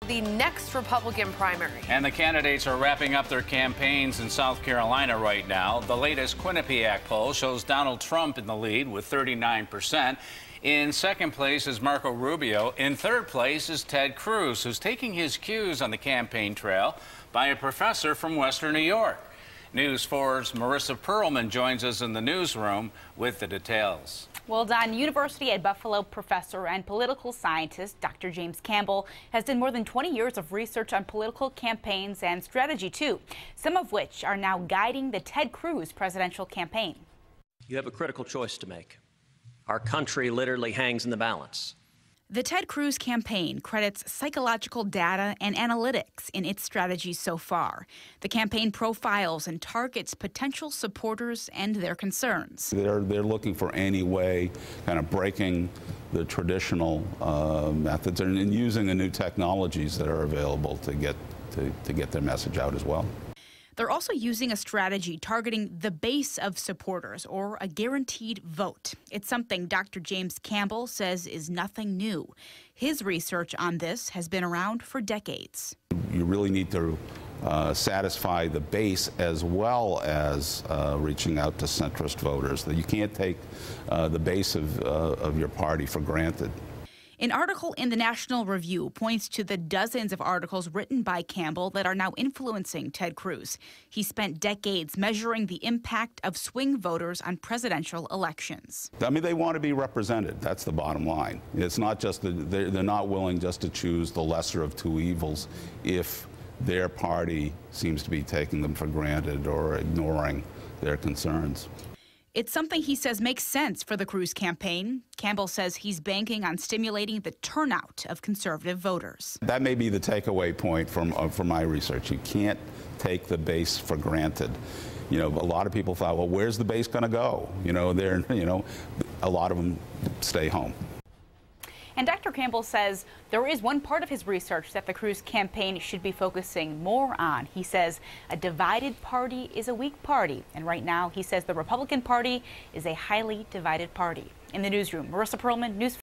The next Republican primary. And the candidates are wrapping up their campaigns in South Carolina right now. The latest Quinnipiac poll shows Donald Trump in the lead with 39%. In second place is Marco Rubio. In third place is Ted Cruz, who's taking his cues on the campaign trail by a professor from Western New York. News 4's Marissa Perlman joins us in the newsroom with the details. Well, Don, University at Buffalo professor and political scientist Dr. James Campbell has done more than 20 years of research on political campaigns and strategy, too, some of which are now guiding the Ted Cruz presidential campaign. You have a critical choice to make. Our country literally hangs in the balance. The Ted Cruz campaign credits psychological data and analytics in its strategies so far. The campaign profiles and targets potential supporters and their concerns. They're looking for any way, kind of breaking the traditional methods and using the new technologies that are available to get their message out as well. They're also using a strategy targeting the base of supporters, or a guaranteed vote. It's something Dr. James Campbell says is nothing new. His research on this has been around for decades. You really need to satisfy the base as well as reaching out to centrist voters. You can't take the base of your party for granted. An article in the National Review points to the dozens of articles written by Campbell that are now influencing Ted Cruz. He spent decades measuring the impact of swing voters on presidential elections. I mean, they want to be represented. That's the bottom line. It's not just they're not willing just to choose the lesser of two evils if their party seems to be taking them for granted or ignoring their concerns. It's something he says makes sense for the Cruz campaign. Campbell says he's banking on stimulating the turnout of conservative voters. That may be the takeaway point from my research. You can't take the base for granted. You know, a lot of people thought, well, where's the base going to go? You know, a lot of them stay home. And Dr. Campbell says there is one part of his research that the Cruz campaign should be focusing more on. He says a divided party is a weak party. And right now, he says the Republican Party is a highly divided party. In the newsroom, Marissa Perlman, News